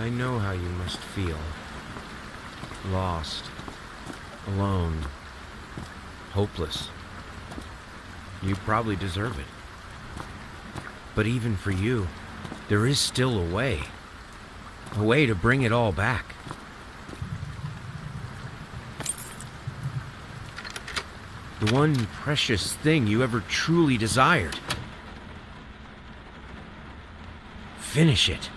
I know how you must feel. Lost. Alone. Hopeless. You probably deserve it. But even for you, there is still a way. A way to bring it all back. The one precious thing you ever truly desired. Finish it.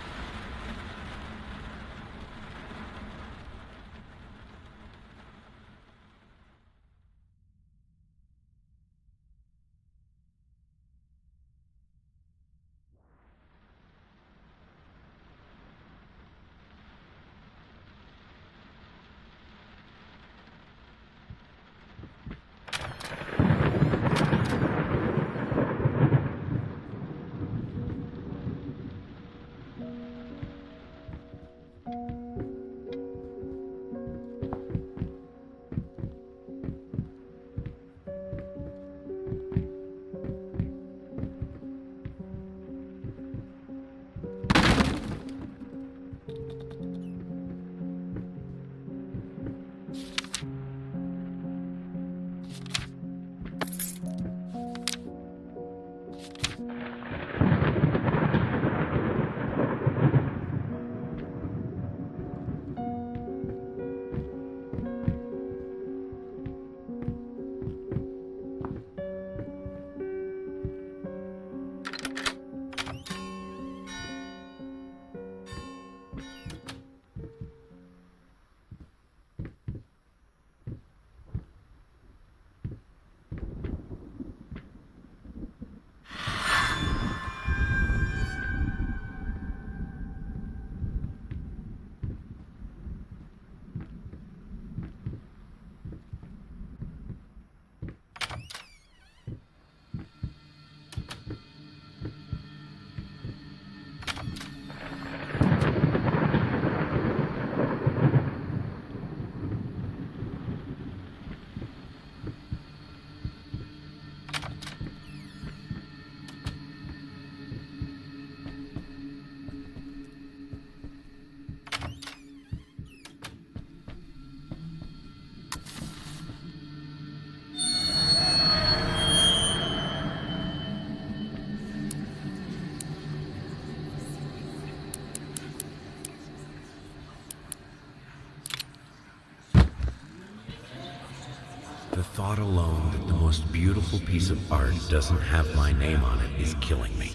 The thought alone that the most beautiful piece of art doesn't have my name on it is killing me.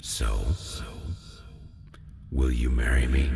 So, will you marry me?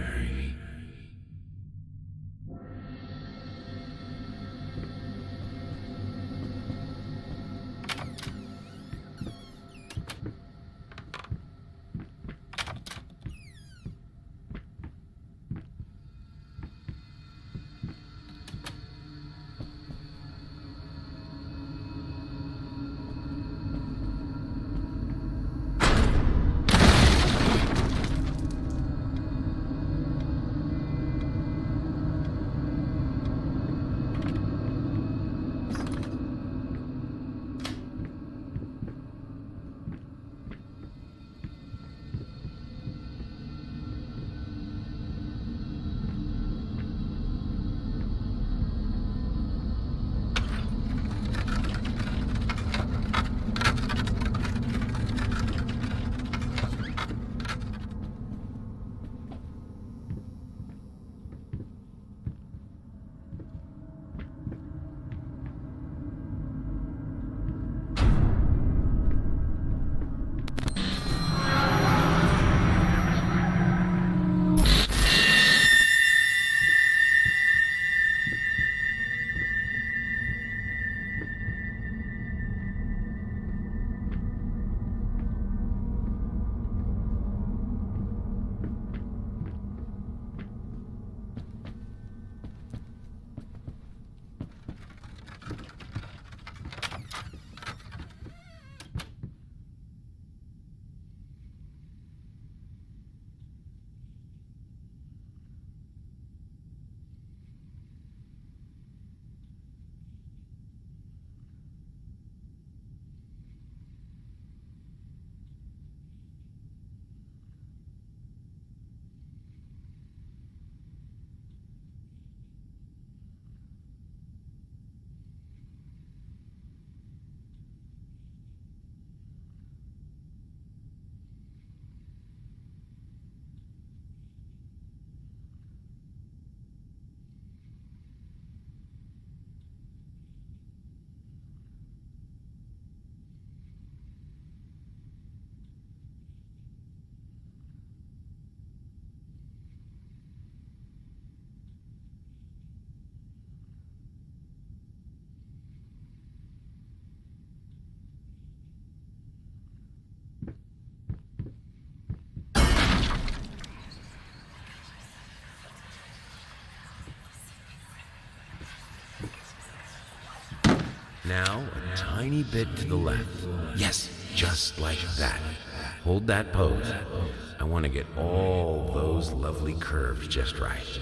Now, a tiny bit to the left. Yes, just like that. Hold that pose. I want to get all those lovely curves just right.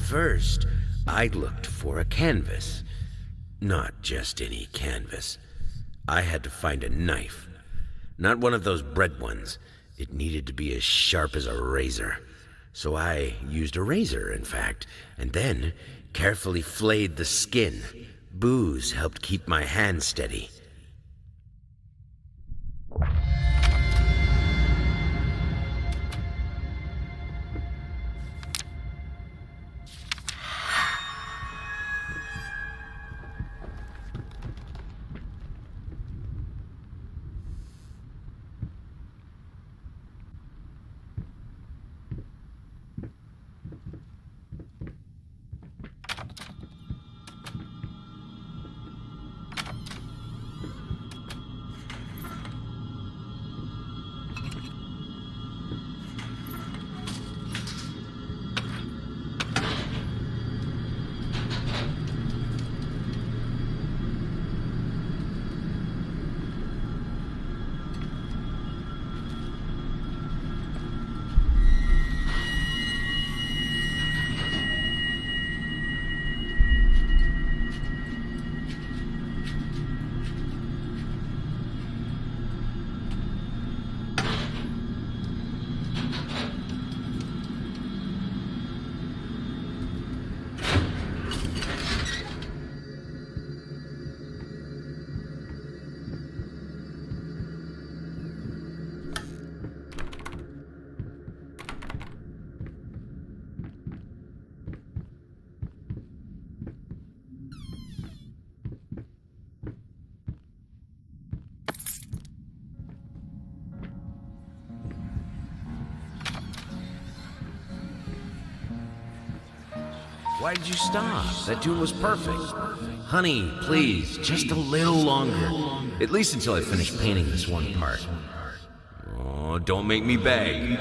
First, I looked for a canvas. Not just any canvas. I had to find a knife. Not one of those bread ones. It needed to be as sharp as a razor. So I used a razor, in fact, and then carefully flayed the skin. Booze helped keep my hand steady. Why did you stop? That tune was perfect. Honey, please, just a little longer. At least until I finish painting this one part. Oh, don't make me beg.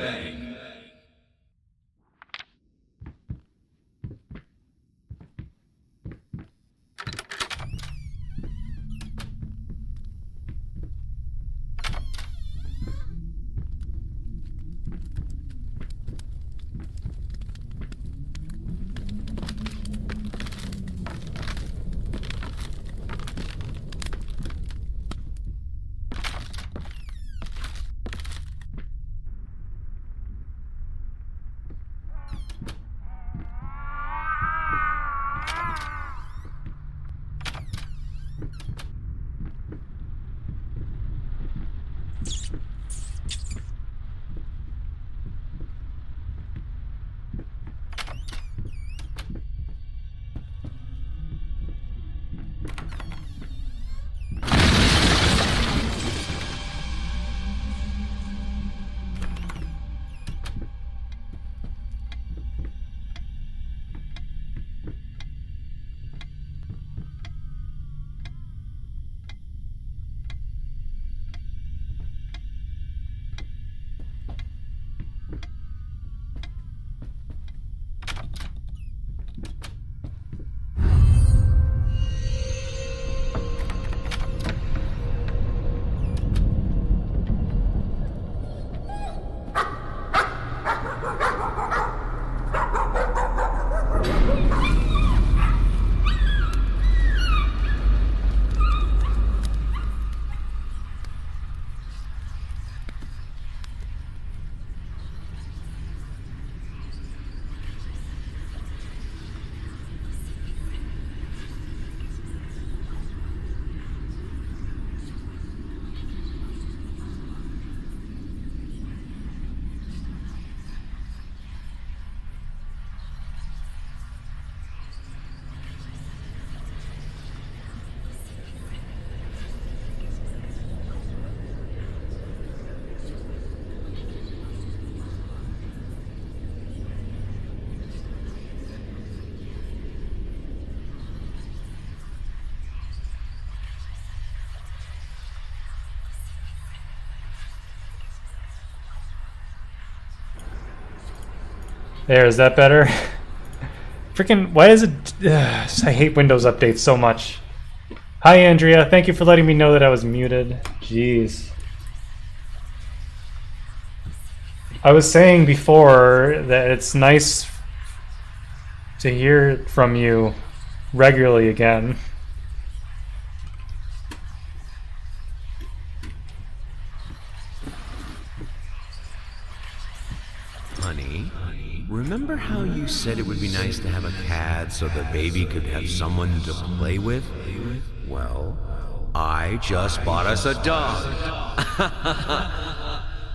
There, is that better? Freaking, why is it... I hate Windows updates so much. Hi, Andrea. Thank you for letting me know that I was muted. Jeez. I was saying before that it's nice to hear from you regularly again. Honey, remember how you said it would be nice to have a cat so the baby could have someone to play with? Well, I just bought us a dog.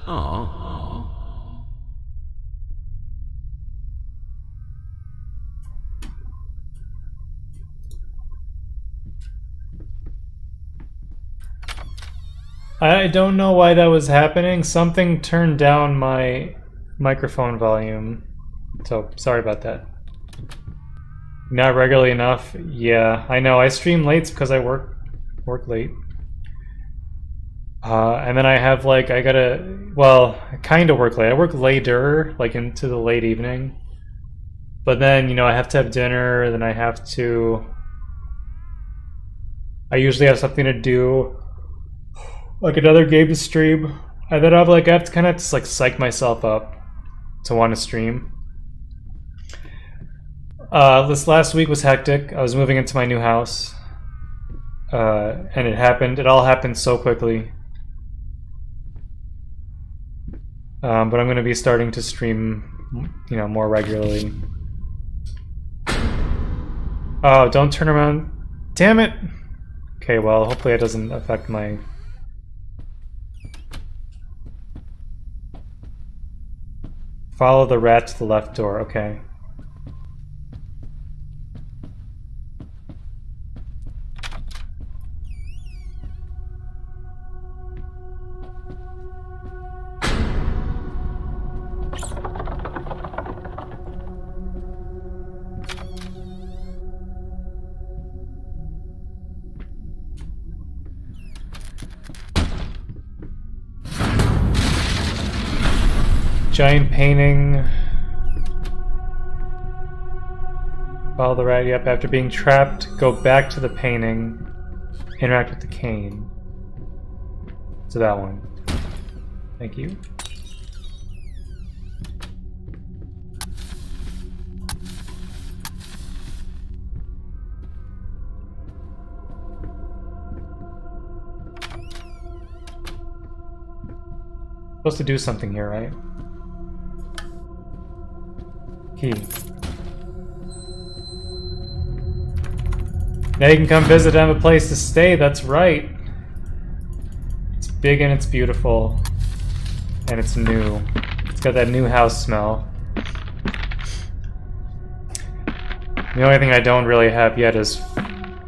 Aw. I don't know why that was happening. Something turned down my microphone volume. So, sorry about that. Not regularly enough? Yeah, I know. I stream late because I work late. And then I have like, I kind of work late. I work later, like into the late evening. But then, you know, I have to have dinner, then I usually have something to do, like another game to stream. And then I have to kind of just like psych myself up to want to stream. This last week was hectic. I was moving into my new house. And it all happened so quickly. But I'm going to be starting to stream, you know, more regularly. Oh, don't turn around. Damn it! Okay, well, hopefully it doesn't affect my... Follow the rat to the left door, okay. Giant painting. Follow the rat, yep. After being trapped, go back to the painting. Interact with the cane. So that one. Thank you. Supposed to do something here, right? Key. Now you can come visit and have a place to stay, that's right. It's big and it's beautiful. And it's new. It's got that new house smell. The only thing I don't really have yet is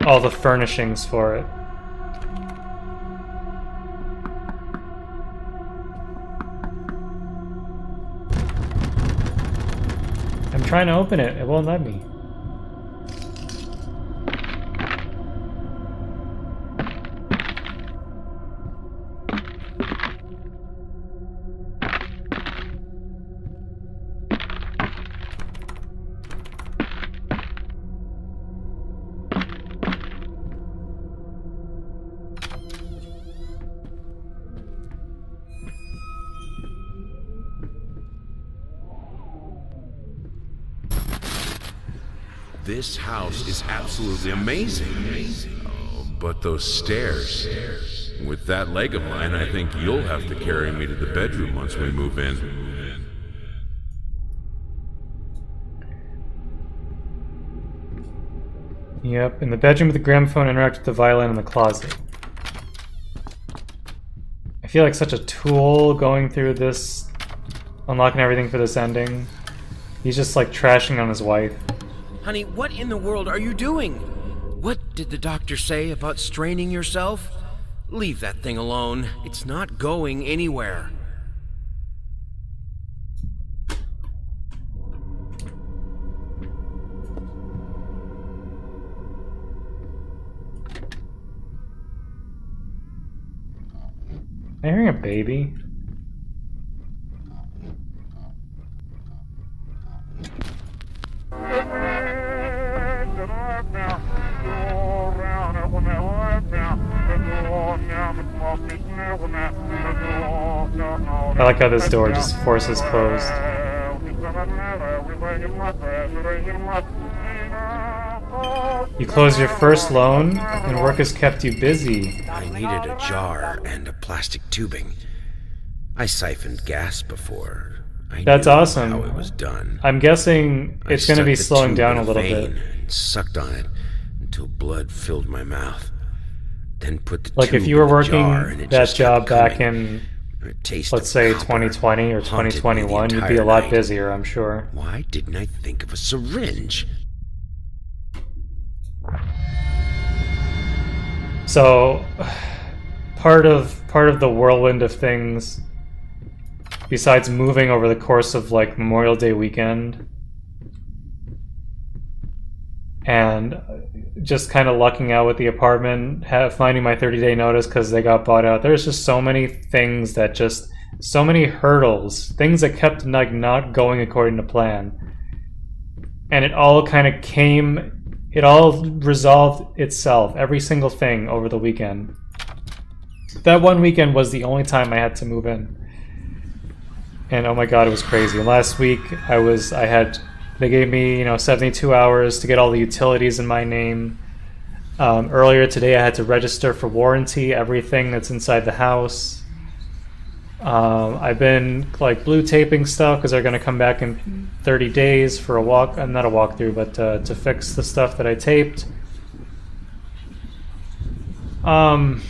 all the furnishings for it. I'm trying to open it. It won't let me. This house is absolutely amazing. Oh, but those stairs. With that leg of mine, I think you'll have to carry me to the bedroom once we move in. Yep, in the bedroom with the gramophone, interact with the violin in the closet. I feel like such a tool going through this, unlocking everything for this ending. He's just like trashing on his wife. Honey, what in the world are you doing? What did the doctor say about straining yourself? Leave that thing alone. It's not going anywhere. Am I hearing a baby? I like how this door just forces closed. You close your first loan, and work has kept you busy. I needed a jar and a plastic tubing. I siphoned gas before. That's awesome. How it was done. I'm guessing it's going to be slowing down a little bit. And sucked on it until blood filled my mouth. Then put the like tube if you were in the working jar and it that just job kept back coming. in, Taste let's of say copper 2020 or haunted me the 2021, you'd be a entire lot night. busier, I'm sure. Why didn't I think of a syringe? So, part of the whirlwind of things, besides moving over the course of like Memorial Day weekend, and just kind of lucking out with the apartment, finding my 30-day notice because they got bought out. There's just so many things that just, so many hurdles, things that kept like not going according to plan. And it all kind of it all resolved itself, every single thing over the weekend. That one weekend was the only time I had to move in. And oh my god, it was crazy. Last week they gave me, 72 hours to get all the utilities in my name. Earlier today I had to register for warranty, everything that's inside the house. I've been like blue taping stuff because they're going to come back in 30 days for not a walkthrough, but to fix the stuff that I taped. Then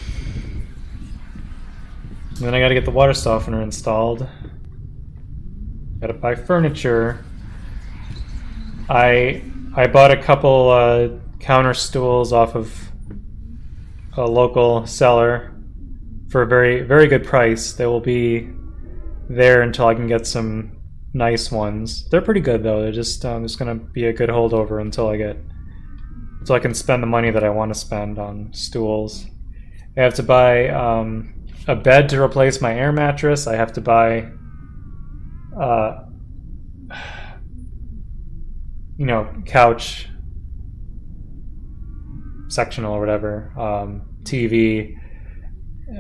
I got to get the water softener installed. Got to buy furniture. I bought a couple counter stools off of a local seller for a very, very good price. They will be there until I can get some nice ones. They're pretty good though. They're just gonna be a good holdover until I can spend the money that I want to spend on stools. I have to buy a bed to replace my air mattress. I have to buy couch sectional or whatever, TV,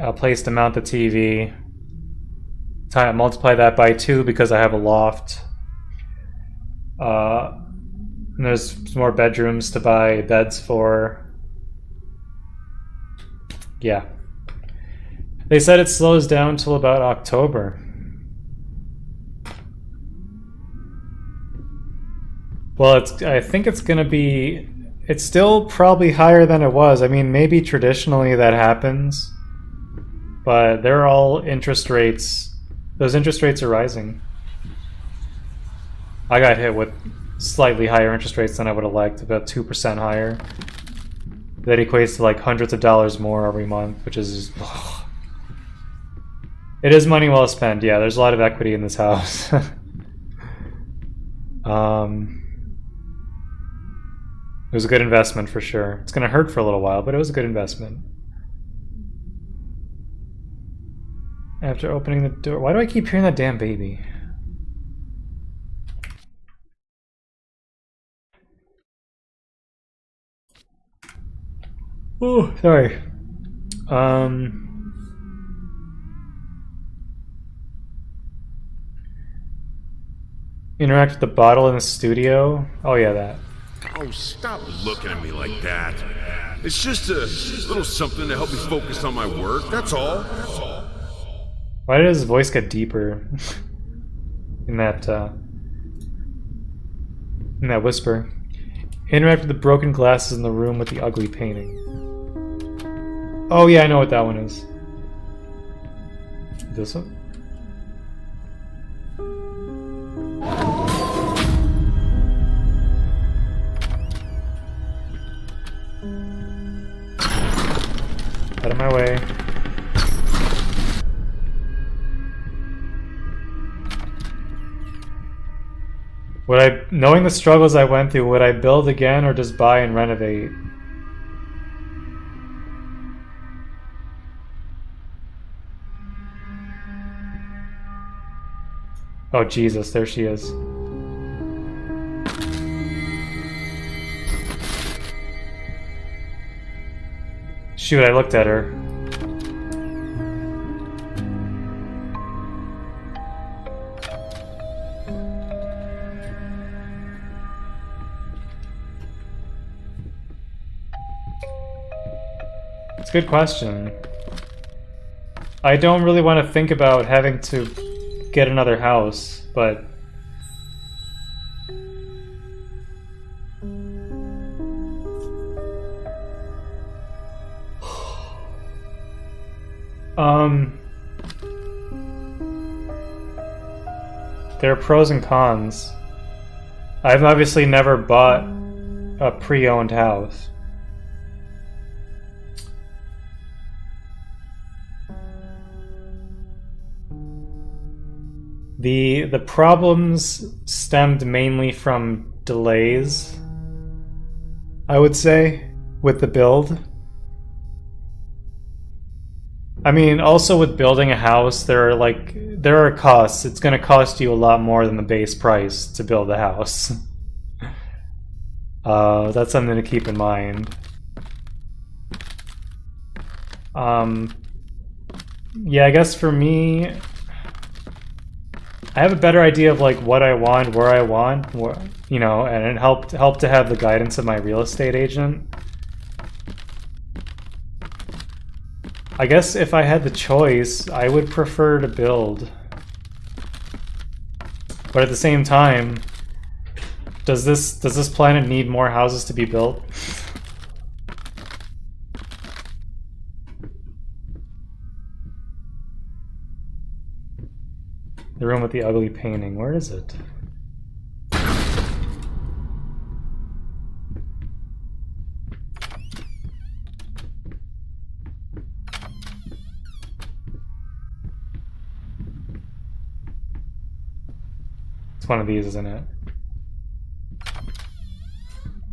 a place to mount the TV, multiply that by 2 because I have a loft, and there's some more bedrooms to buy beds for. Yeah. They said it slows down till about October. Well, I think it's going to be... It's still probably higher than it was. I mean, maybe traditionally that happens. but they're all interest rates. Those interest rates are rising. I got hit with slightly higher interest rates than I would have liked, about 2% higher. That equates to like hundreds of dollars more every month, which is just, ugh. It is money well spent. Yeah, there's a lot of equity in this house. It was a good investment for sure. It's gonna hurt for a little while, but it was a good investment. After opening the door, why do I keep hearing that damn baby? Oh, sorry. Interact with the bottle in the studio. Oh yeah, that. Oh, stop looking at me like that. It's just a little something to help me focus on my work, that's all. Why did his voice get deeper in that whisper? Interact with the broken glasses in the room with the ugly painting. Oh yeah, I know what that one is. This one? Out of my way. Would I, knowing the struggles I went through, would I build again or just buy and renovate? Oh Jesus, there she is. Shoot, I looked at her. It's a good question. I don't really want to think about having to get another house, but there are pros and cons. I've obviously never bought a pre-owned house. The problems stemmed mainly from delays, I would say, with the build. I mean, also with building a house, there are costs. It's going to cost you a lot more than the base price to build a house. That's something to keep in mind. Yeah, I guess for me, I have a better idea of like what I want, where I want, you know, and it helped to have the guidance of my real estate agent. I guess if I had the choice, I would prefer to build. But at the same time, does this planet need more houses to be built? The room with the ugly painting, where is it? It's one of these, isn't it?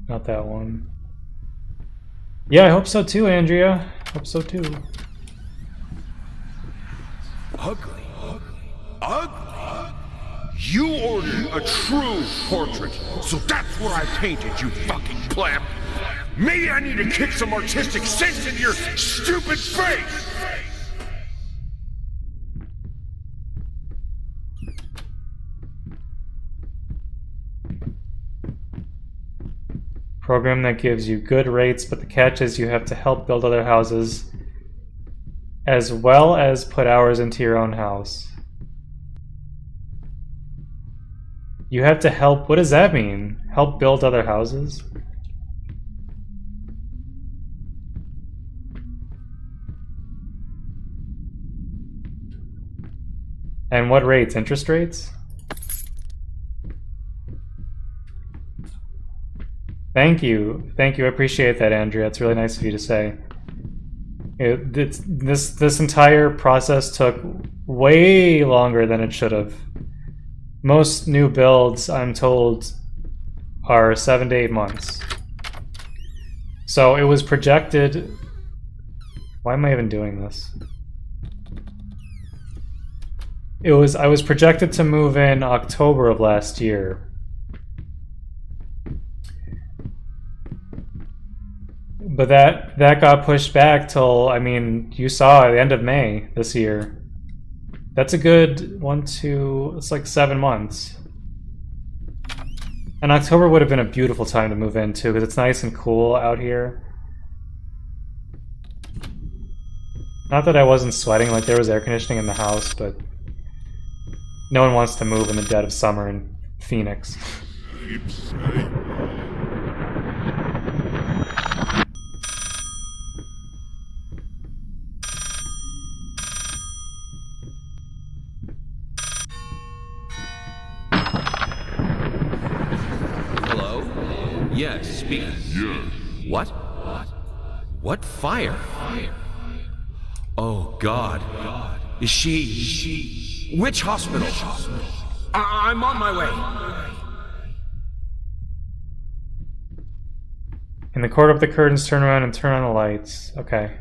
Not that one. Yeah, I hope so too, Andrea. Hope so too. Ugly. You ordered a true portrait, so that's what I painted, you fucking pleb. Maybe I need to kick some artistic sense into your stupid face! Program that gives you good rates, but the catch is you have to help build other houses as well as put hours into your own house. You have to help, what does that mean? Help build other houses? And what rates? Interest rates? Thank you. Thank you. I appreciate that, Andrea. It's really nice of you to say. This entire process took way longer than it should have. Most new builds, I'm told, are 7 to 8 months. So it was projected... Why am I even doing this? I was projected to move in October of last year. But that got pushed back till, I mean, you saw at the end of May this year. That's a good it's like 7 months. And October would have been a beautiful time to move in too, because it's nice and cool out here. Not that I wasn't sweating, like there was air conditioning in the house, but no one wants to move in the dead of summer in Phoenix. Hello? Yes, speaking. Yeah. What? What fire? Oh, God. Is she... Which hospital? I'm on my way. In the corner of the curtains, turn around and turn on the lights. Okay.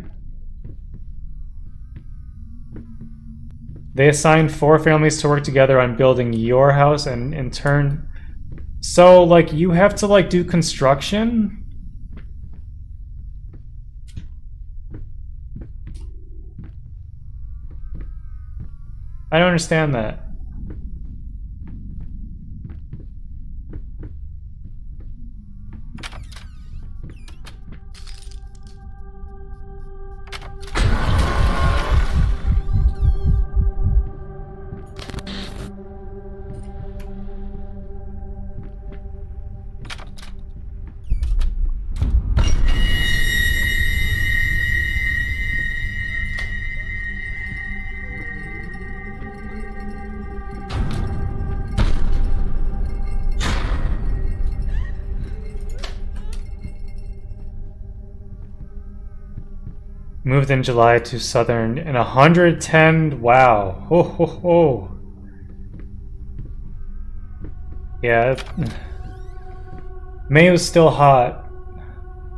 They assigned 4 families to work together on building your house, and in turn... So, like, you have to, like, do construction? I don't understand that. Moved in July to Southern in 110. Wow. Ho ho ho. Yeah. May was still hot.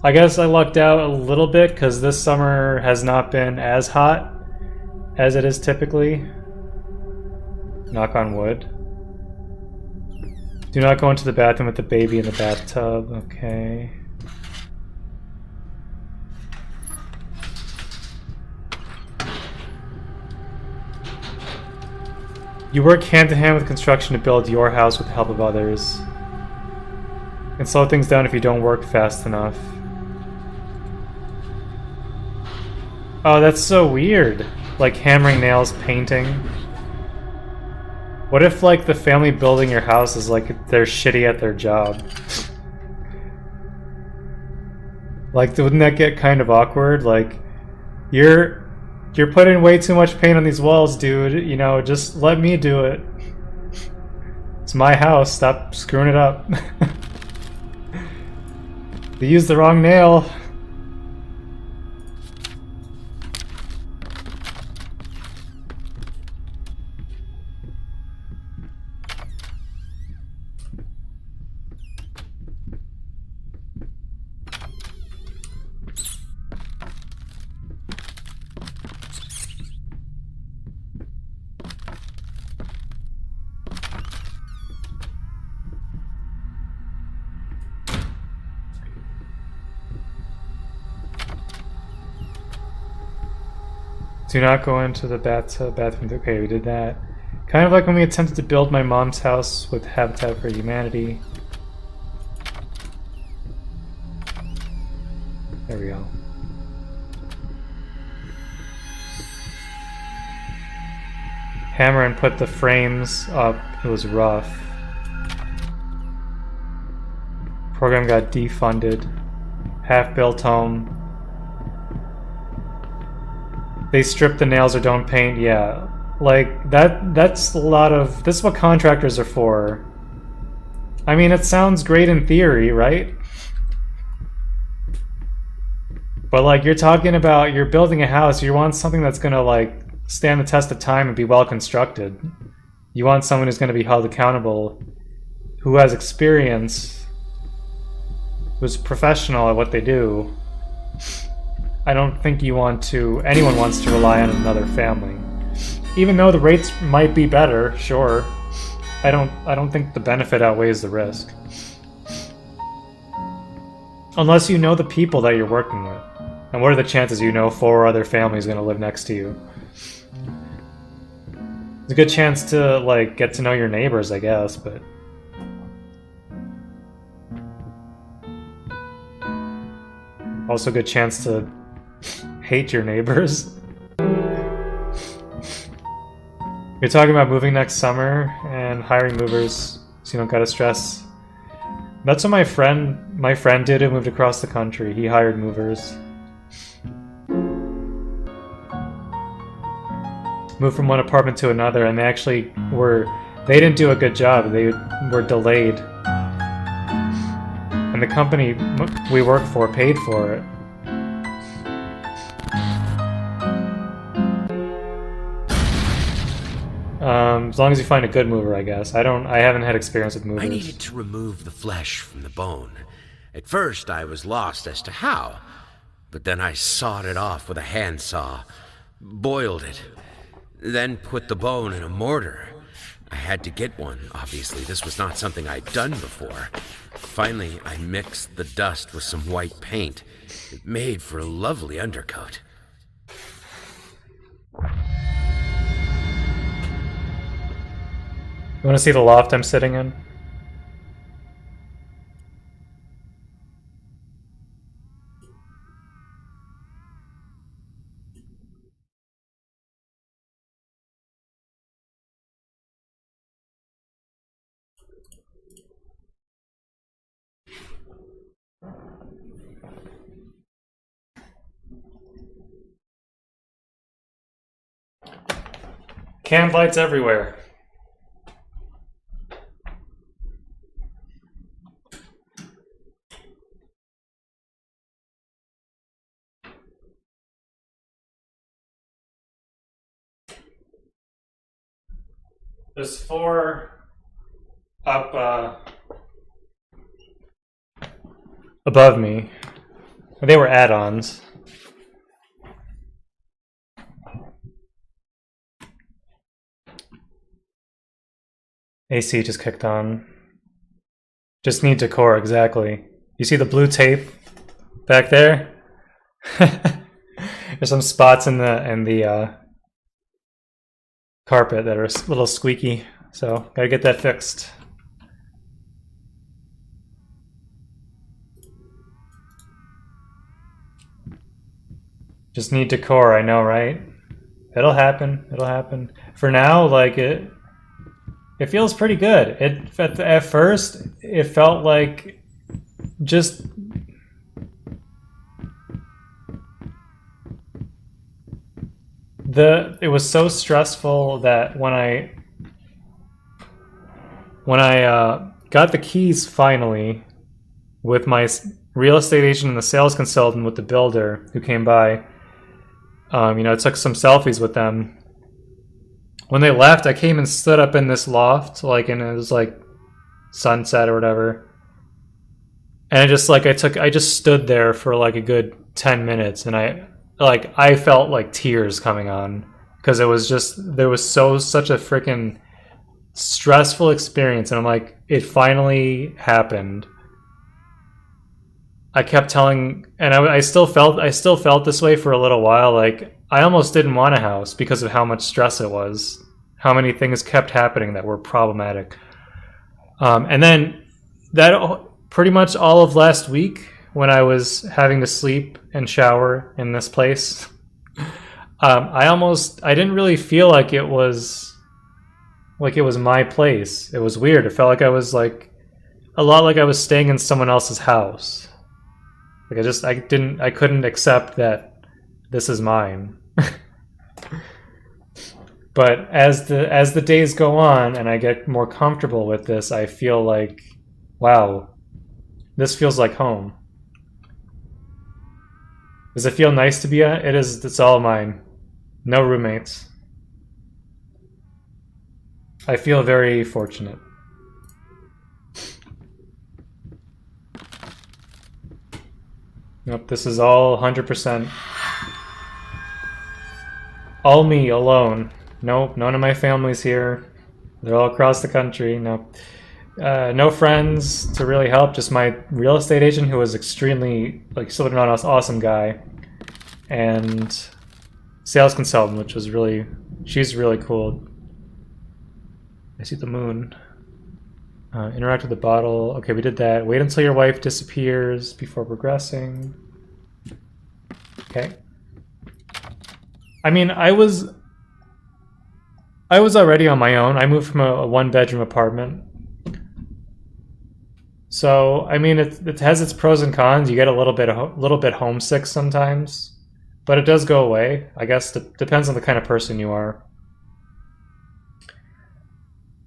I guess I lucked out a little bit because this summer has not been as hot as it is typically. Knock on wood. Do not go into the bathroom with the baby in the bathtub. Okay. You work hand in hand with construction to build your house with the help of others. You can slow things down if you don't work fast enough. Oh, that's so weird. Like hammering nails, painting. What if, like, the family building your house is like they're shitty at their job? Like, wouldn't that get kind of awkward? Like, you're putting way too much paint on these walls, dude. You know, just let me do it. It's my house. Stop screwing it up. They used the wrong nail. Do not go into the bathroom. Okay, we did that. Kind of like when we attempted to build my mom's house with Habitat for Humanity. There we go. Hammer and put the frames up. It was rough. Program got defunded. Half-built home. They strip the nails or don't paint, yeah. Like, that's a lot of... This is what contractors are for. I mean, it sounds great in theory, right? But, like, you're talking about... You're building a house, you want something that's gonna, like, stand the test of time and be well constructed. You want someone who's gonna be held accountable, who has experience, who's professional at what they do. I don't think you want to... Anyone wants to rely on another family. Even though the rates might be better, sure. I don't think the benefit outweighs the risk. Unless you know the people that you're working with. And what are the chances you know 4 other families going to live next to you? It's a good chance to, like, get to know your neighbors, I guess, but... Also a good chance to hate your neighbors. You're talking about moving next summer and hiring movers so you don't gotta stress. That's what my friend did who moved across the country. He hired movers. Moved from one apartment to another, and they didn't do a good job. They were delayed. And the company we worked for paid for it. As long as you find a good mover, I guess. I haven't had experience with movers. I needed to remove the flesh from the bone. At first, I was lost as to how, but then I sawed it off with a handsaw, boiled it, then put the bone in a mortar. I had to get one, obviously. This was not something I'd done before. Finally, I mixed the dust with some white paint. It made for a lovely undercoat. You want to see the loft I'm sitting in? Canned lights everywhere. There's 4 up above me. They were add-ons. AC just kicked on. Just need decor, exactly. You see the blue tape back there? There's some spots in the carpet that are a little squeaky, so gotta get that fixed. Just need decor, I know, right? It'll happen. It'll happen. For now, like it feels pretty good. At first, it felt like just it was so stressful that when I got the keys finally with my real estate agent and the sales consultant with the builder who came by, I took some selfies with them. When they left, I came and stood up in this loft, and it was like sunset or whatever. And I just stood there for like a good 10 minutes, and I felt like tears coming on because there was such a freaking stressful experience, and I'm like, it finally happened. I kept telling, and I still felt this way for a little while. Like, I almost didn't want a house because of how much stress it was, how many things kept happening that were problematic. And then that pretty much all of last week, when I was having to sleep and shower in this place, I didn't really feel like it was my place. It was weird. It felt like I was a lot like I was staying in someone else's house. Like I couldn't accept that this is mine. But as the days go on and I get more comfortable with this, I feel like, wow, this feels like home. Does it feel nice to be at? It is. It's all mine. No roommates. I feel very fortunate. Nope, this is all 100%. All me, alone. Nope, none of my family's here. They're all across the country. Nope. No friends to really help, just my real estate agent who was extremely, like, still an awesome guy. And sales consultant, which was really, she's really cool. I see the moon. Interact with the bottle. Okay, we did that. Wait until your wife disappears before progressing. Okay. I mean, I was already on my own. I moved from a one-bedroom apartment. So, I mean, it has its pros and cons. You get a little bit homesick sometimes, but it does go away. I guess it depends on the kind of person you are.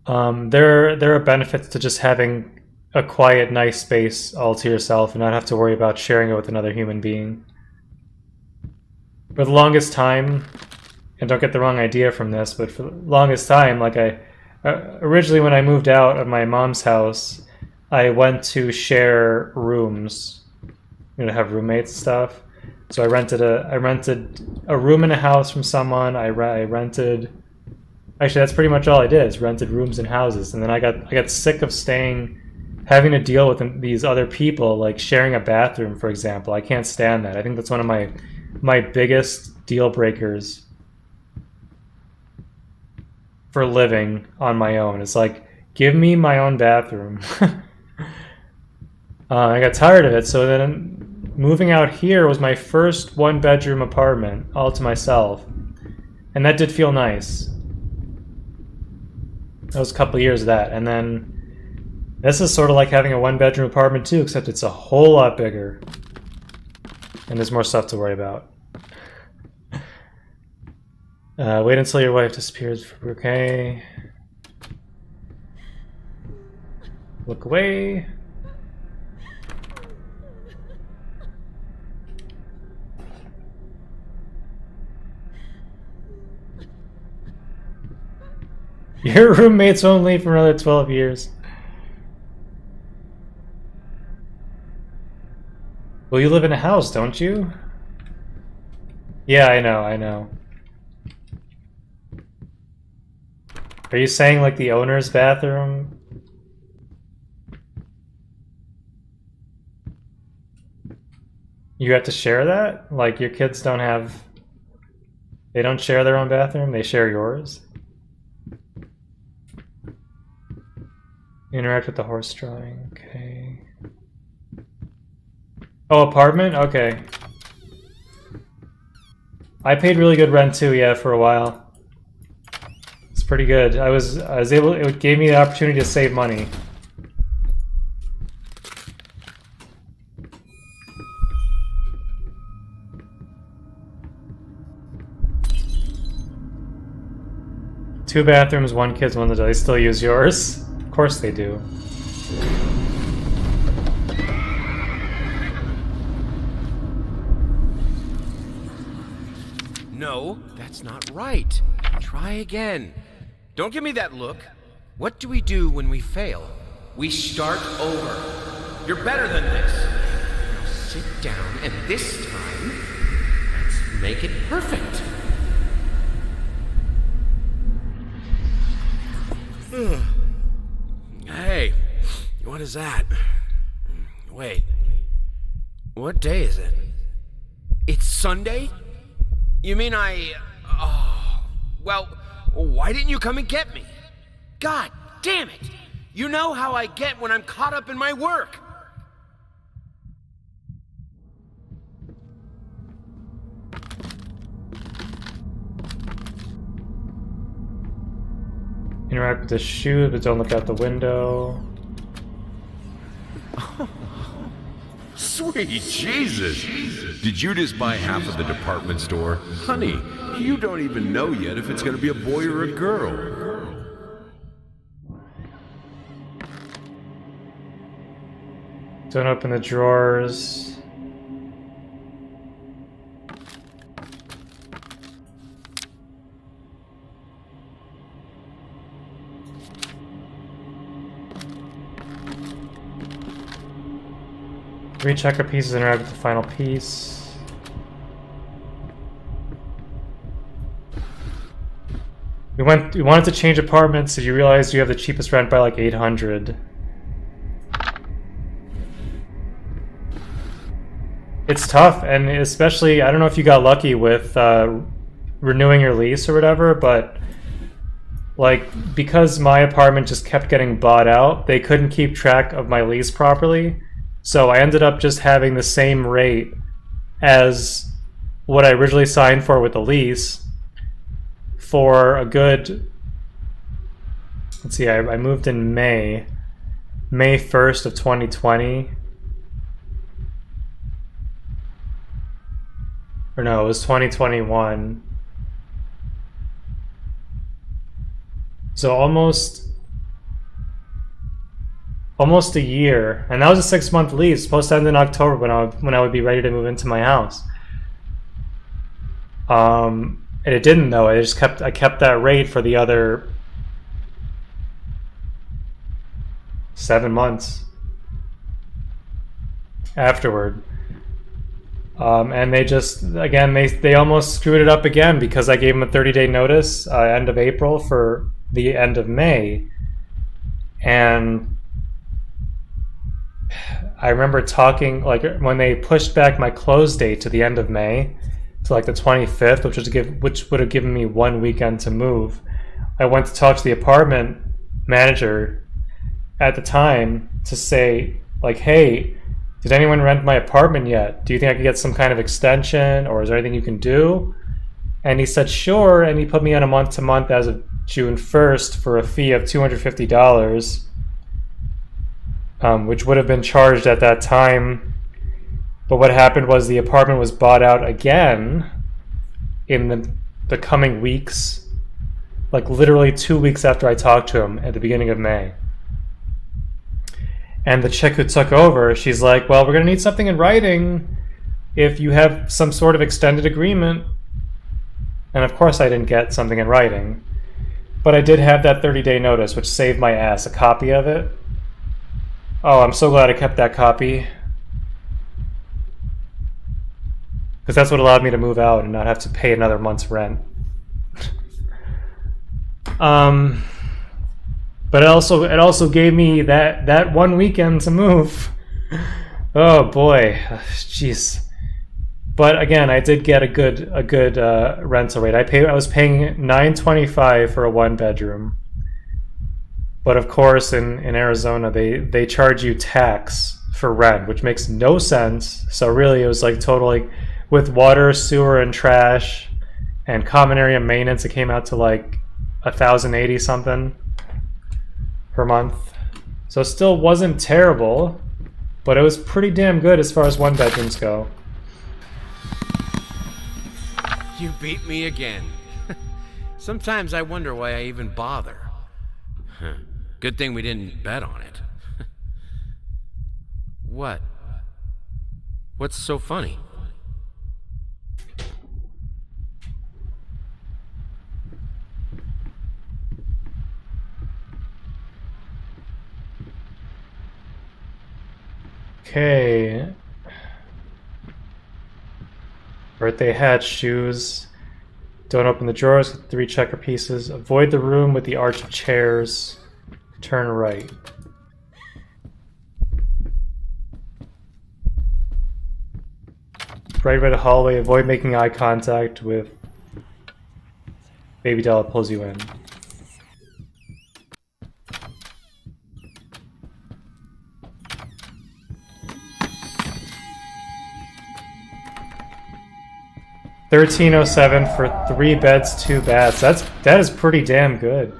There are benefits to just having a quiet, nice space all to yourself and not have to worry about sharing it with another human being. For the longest time, and don't get the wrong idea from this, but for the longest time, like originally when I moved out of my mom's house, I went to share rooms, you know, have roommates and stuff. So I rented a room in a house from someone. I rented. Actually, that's pretty much all I did, is rented rooms in houses. And then I got sick of having to deal with these other people, like sharing a bathroom, for example. I can't stand that. I think that's one of my biggest deal breakers for living on my own. It's like, give me my own bathroom. I got tired of it, so then moving out here was my first one-bedroom apartment, all to myself. And that did feel nice. That was a couple of years of that. And then this is sort of like having a one-bedroom apartment too, except it's a whole lot bigger. And there's more stuff to worry about. Wait until your wife disappears. Okay. Look away. Your roommates won't leave for another 12 years. Well, you live in a house, don't you? Yeah, I know. Are you saying like the owner's bathroom? You have to share that? Like your kids don't have... They don't share their own bathroom, they share yours? Interact with the horse drawing, okay. Oh, apartment? Okay. I paid really good rent too, yeah, for a while. It's pretty good. I was able, it gave me the opportunity to save money. Two bathrooms, one kid's, one adult. They still use yours? Of course they do. No, that's not right. Try again. Don't give me that look. What do we do when we fail? We start over. You're better than this. Now sit down, and this time, let's make it perfect. Hey, what is that? Wait, what day is it? It's Sunday? You mean oh, well, why didn't you come and get me? God damn it! You know how I get when I'm caught up in my work. Interact with the shoe, but don't look out the window. Sweet Jesus! Did you just buy half of the department store? Honey, you don't even know yet if it's gonna be a boy or a girl. Don't open the drawers. Three checker pieces interact with the final piece. We wanted to change apartments, so you realized you have the cheapest rent by like 800. It's tough, and especially, I don't know if you got lucky with renewing your lease or whatever, but like, because my apartment just kept getting bought out, they couldn't keep track of my lease properly. So I ended up just having the same rate as what I originally signed for with the lease for a good, let's see, I moved in May 1st of 2020. Or no, it was 2021. So almost a year, and that was a 6-month lease, supposed to end in October when I would be ready to move into my house. And it didn't though. I kept that rate for the other 7 months afterward. And they just, again, they almost screwed it up again because I gave them a 30-day notice, end of April for the end of May. And I remember talking, like, when they pushed back my close date to the end of May, to like the 25th, which would have given me 1 weekend to move. I went to talk to the apartment manager at the time to say, like, hey, did anyone rent my apartment yet? Do you think I could get some kind of extension, or is there anything you can do? And he said, sure, and he put me on a month-to-month as of June 1st for a fee of $250, which would have been charged at that time. But what happened was the apartment was bought out again in the coming weeks, like literally 2 weeks after I talked to him at the beginning of May. And the chick who took over, she's like, well, we're going to need something in writing if you have some sort of extended agreement. And of course I didn't get something in writing. But I did have that 30-day notice, which saved my ass, a copy of it. Oh, I'm so glad I kept that copy. Because that's what allowed me to move out and not have to pay another month's rent. But it also gave me that 1 weekend to move. Oh boy, jeez. But again, I did get a good rental rate. I was paying $925 for a 1-bedroom. But of course, in Arizona, they charge you tax for rent, which makes no sense. So really, it was like totally, with water, sewer, and trash, and common area maintenance, it came out to like $1,080 something per month. So it still wasn't terrible, but it was pretty damn good as far as 1-bedrooms go. You beat me again. Sometimes I wonder why I even bother. Good thing we didn't bet on it. What? What's so funny? Okay. Birthday hat, shoes. Don't open the drawers with 3 checker pieces. Avoid the room with the arch of chairs. Turn right. Right by the hallway. Avoid making eye contact with baby doll that pulls you in. $1307 for 3 beds, 2 baths. That is pretty damn good.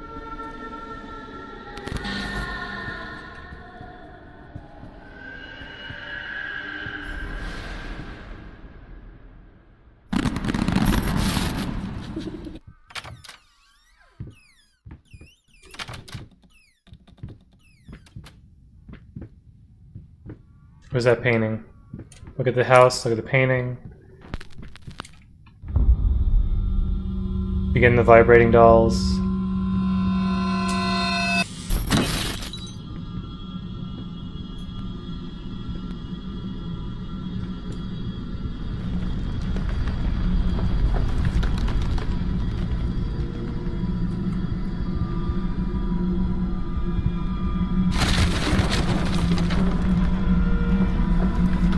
Where's that painting? Look at the house, look at the painting. Begin the vibrating dolls.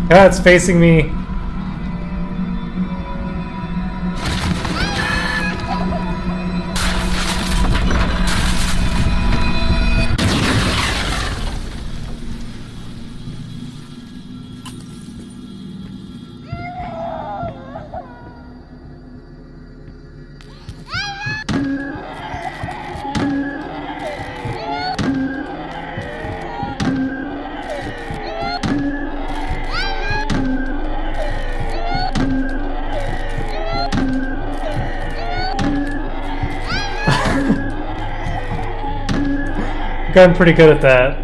Ah, it's facing me. Gotten pretty good at that.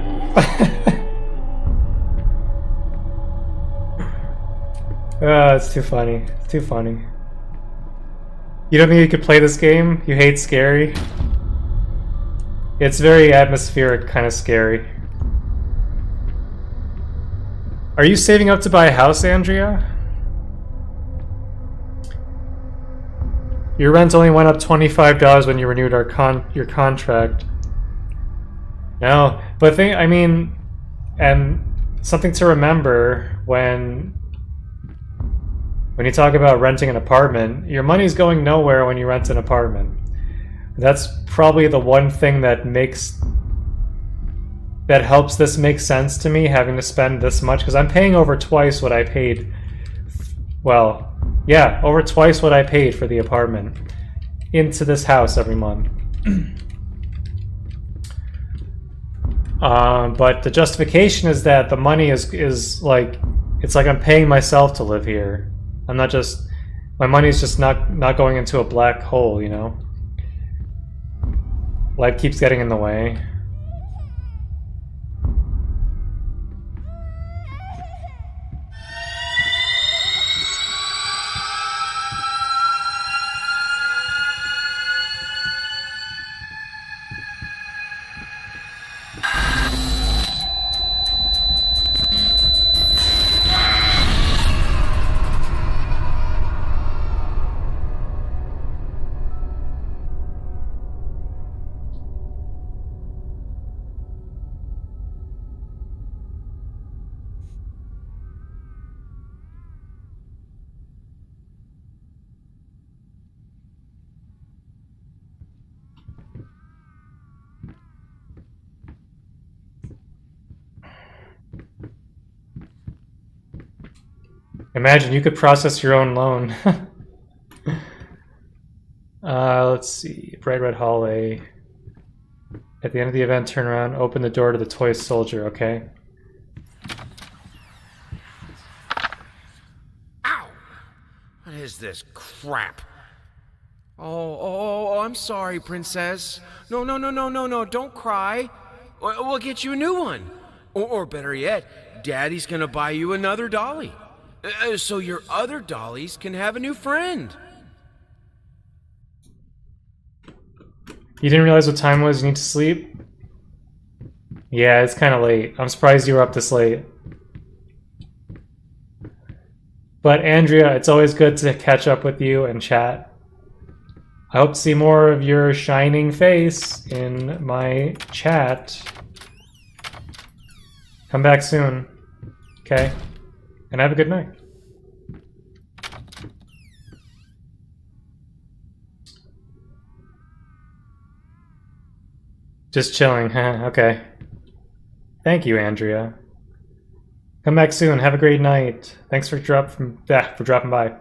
It's too funny. It's too funny. You don't think you could play this game? You hate scary? It's very atmospheric, kind of scary. Are you saving up to buy a house, Andrea? Your rent only went up $25 when you renewed your contract. No, but I mean, and something to remember when you talk about renting an apartment, your money's going nowhere when you rent an apartment. That's probably the one thing that helps this make sense to me, having to spend this much, because I'm paying over twice what I paid. Well, yeah, over twice what I paid for the apartment into this house every month. But the justification is that the money is like, it's like I'm paying myself to live here. I'm not just, my money is just not going into a black hole, you know? Life keeps getting in the way. Imagine you could process your own loan. Let's see. Bright red hallway. At the end of the event, turn around, open the door to the toy soldier, okay? Ow! What is this crap? Oh, I'm sorry, princess. No, don't cry. We'll get you a new one. Or better yet, Daddy's gonna buy you another dolly. So your other dollies can have a new friend. You didn't realize what time it was? You need to sleep? Yeah, it's kind of late. I'm surprised you were up this late. But Andrea, it's always good to catch up with you and chat. I hope to see more of your shining face in my chat. Come back soon. Okay? And have a good night. Just chilling, huh? Okay. Thank you, Andrea. Come back soon. Have a great night. Thanks for dropping by.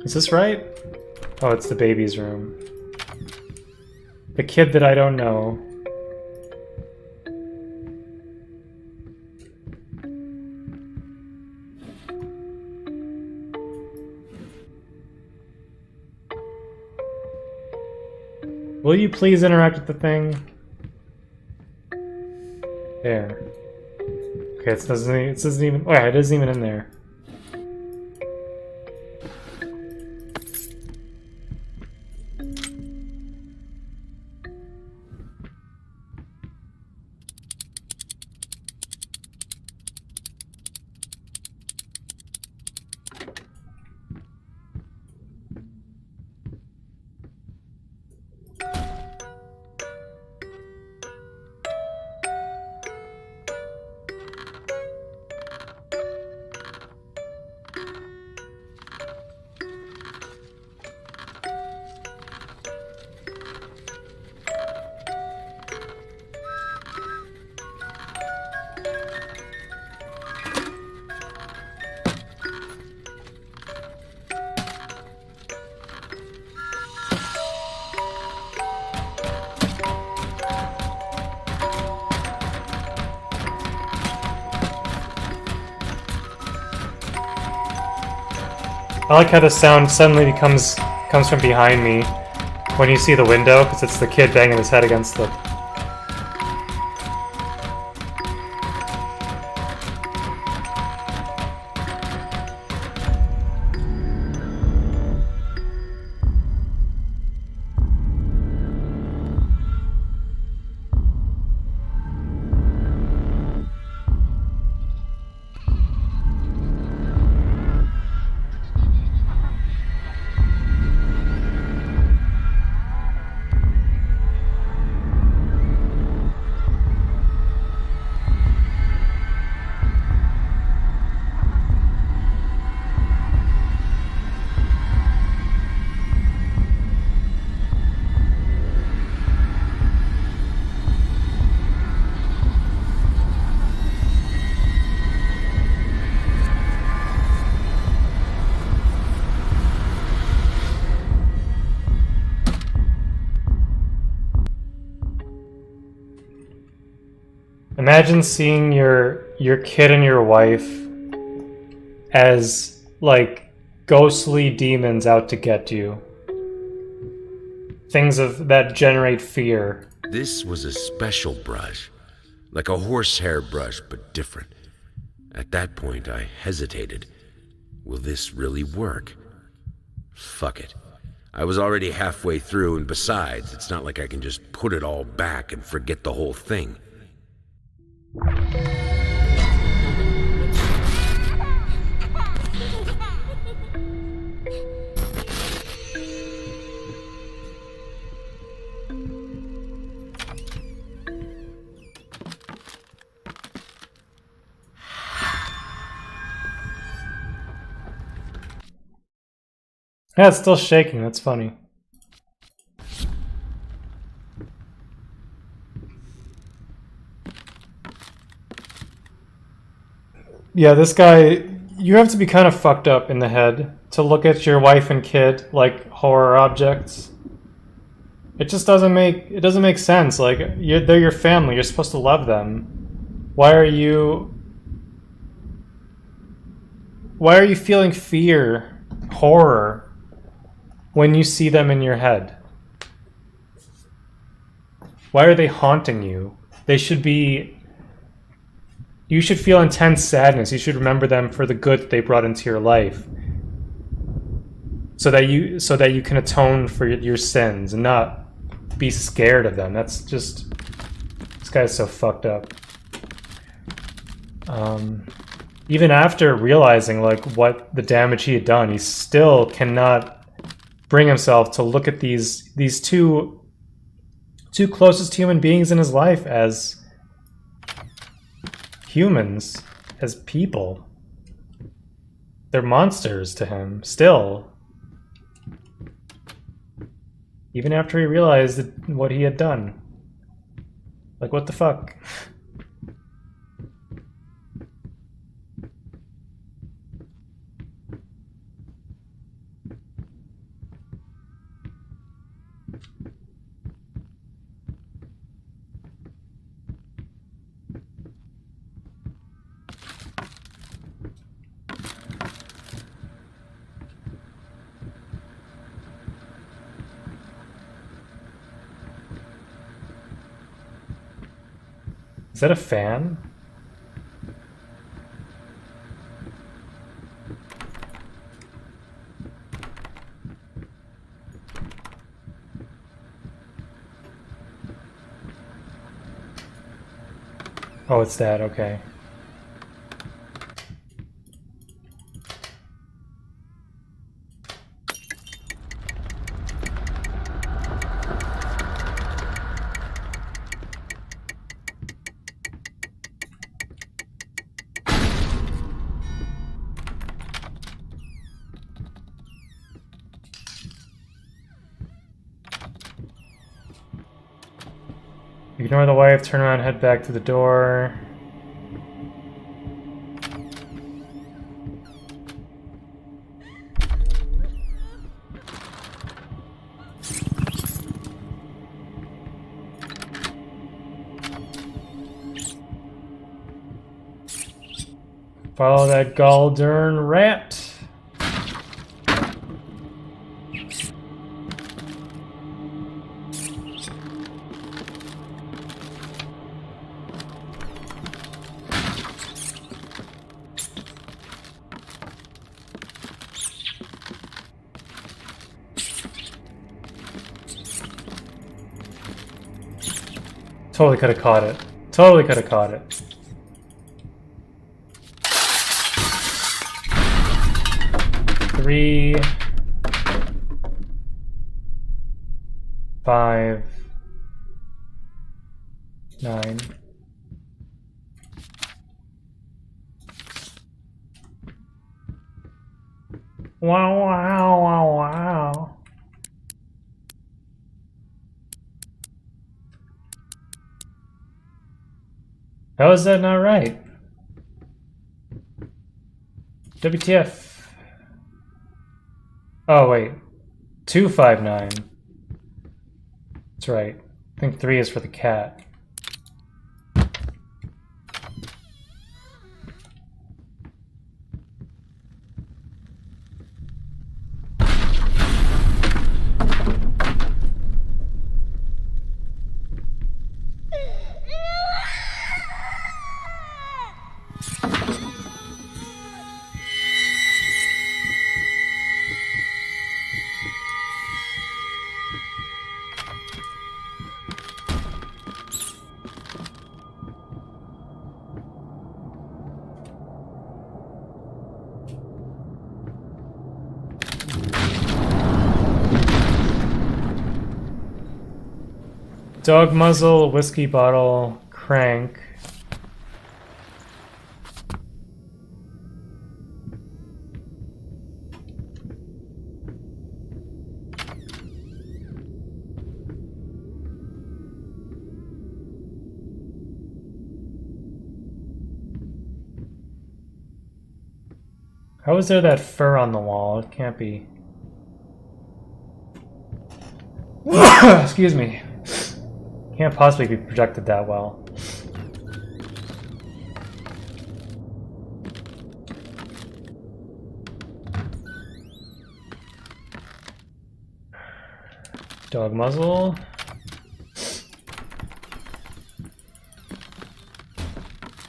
Is this right? Oh, it's the baby's room. The kid that I don't know. Will you please interact with the thing? There. Okay, it doesn't even. Oh yeah, it isn't even in there. I like how the sound suddenly comes from behind me when you see the window, because it's the kid banging his head against the... Imagine seeing your kid and your wife as, like, ghostly demons out to get you. Things that generate fear. This was a special brush. Like a horsehair brush, but different. At that point, I hesitated. Will this really work? Fuck it. I was already halfway through, and besides, it's not like I can just put it all back and forget the whole thing. Yeah, it's still shaking. That's funny. Yeah, this guy, you have to be kind of fucked up in the head to look at your wife and kid like horror objects. It just doesn't make sense. Like, they're your family. You're supposed to love them. Why are you feeling fear, horror, when you see them in your head? Why are they haunting you? You should feel intense sadness. You should remember them for the good that they brought into your life. So that you can atone for your sins and not be scared of them. That's just... This guy's so fucked up. Even after realizing, like, what the damage he had done, he still cannot bring himself to look at these two closest human beings in his life as humans, as people. They're monsters to him, still. Even after he realized what he had done. Like, what the fuck? Is that a fan? Oh, it's that, okay. Ignore the wife, turn around, head back to the door. Follow that Galdern rat. Totally could have caught it. Totally could have caught it. Three, 5, 9. Wow, wow, wow, wow. How is that not right? WTF? Oh, wait. 259. That's right. I think 3 is for the cat. Dog muzzle, whiskey bottle, crank. How is there that fur on the wall? It can't be. Excuse me. Can't possibly be projected that well. Dog muzzle.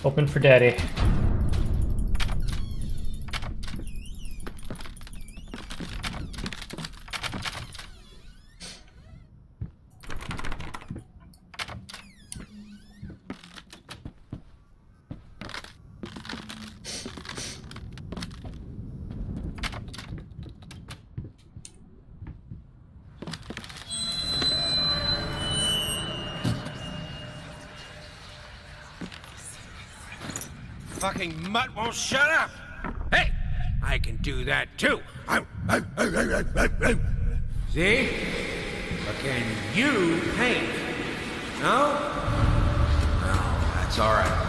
Open for daddy. Fucking mutt won't shut up! Hey! I can do that too! See? But can you paint? No? No, that's alright.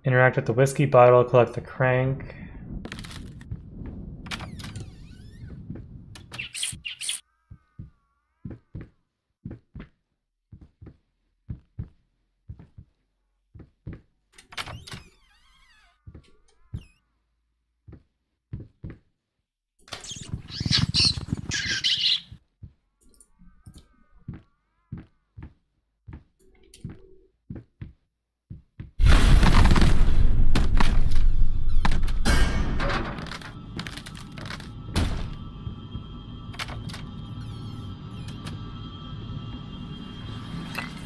Interact with the whiskey bottle, collect the crank.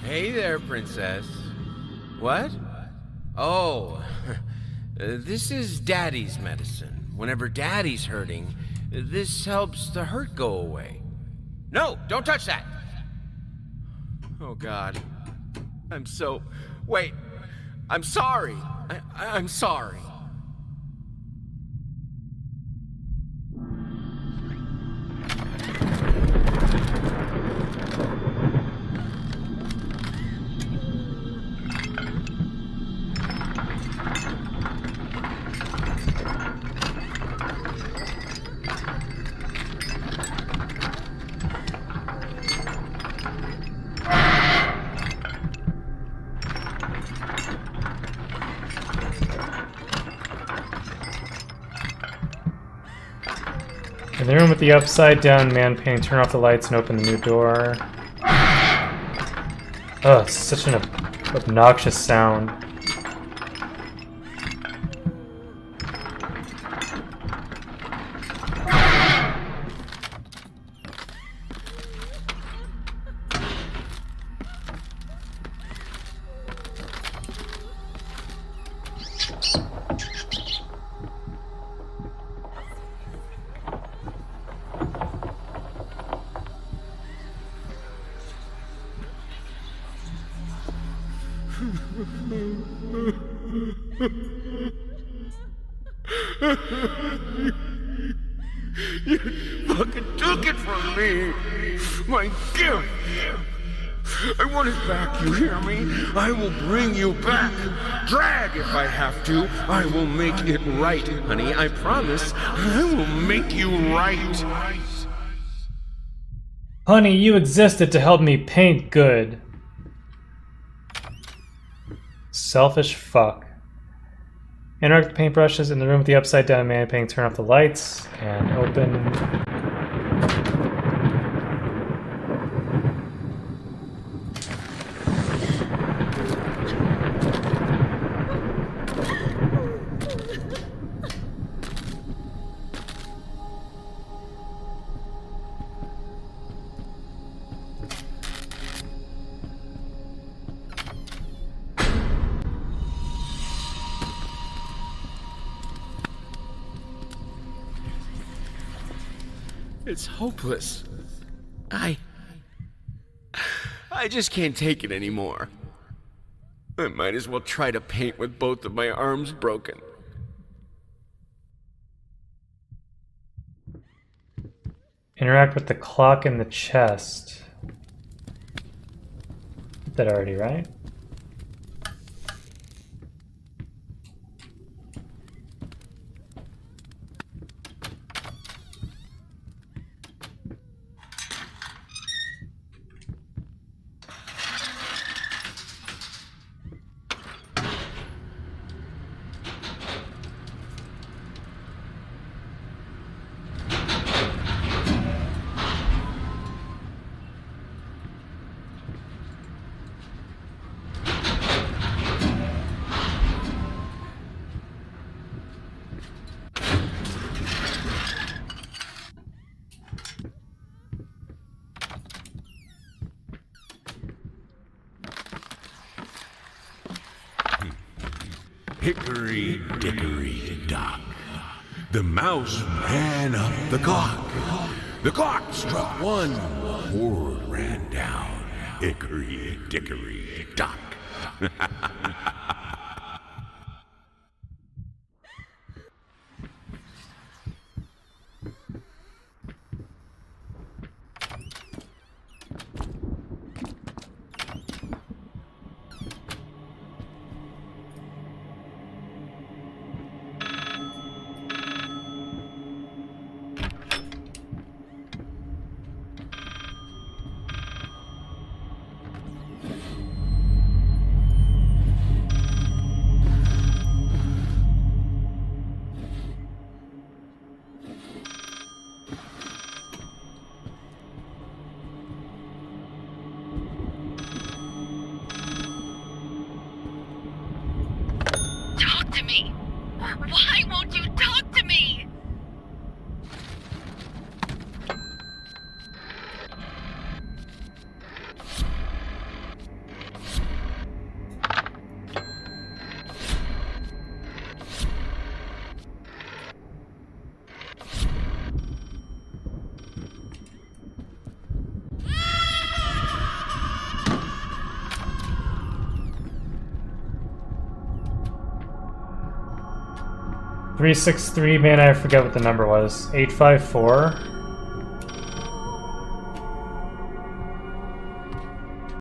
Hey there, princess. What? Oh, this is Daddy's medicine. Whenever Daddy's hurting, this helps the hurt go away. No, don't touch that! Oh, God. Wait. I'm sorry. I'm sorry. In the room with the upside down man painting, turn off the lights and open the new door. Oh, it's such an obnoxious sound. You fucking took it from me! My gift! I want it back, you hear me? I will bring you back! Drag if I have to! I will make it right, honey, I promise! I will make you right! Honey, you existed to help me paint good. Selfish fuck. Interact with the paintbrushes in the room with the upside down man painting, turn off the lights, and open. It's hopeless. I just can't take it anymore. I might as well try to paint with both of my arms broken. Interact with the clock in the chest. Did that already, right? Hickory dickory dock. The mouse ran up the clock. The clock struck one. Horde ran down. Hickory dickory dock. 363, man, I forget what the number was. 854?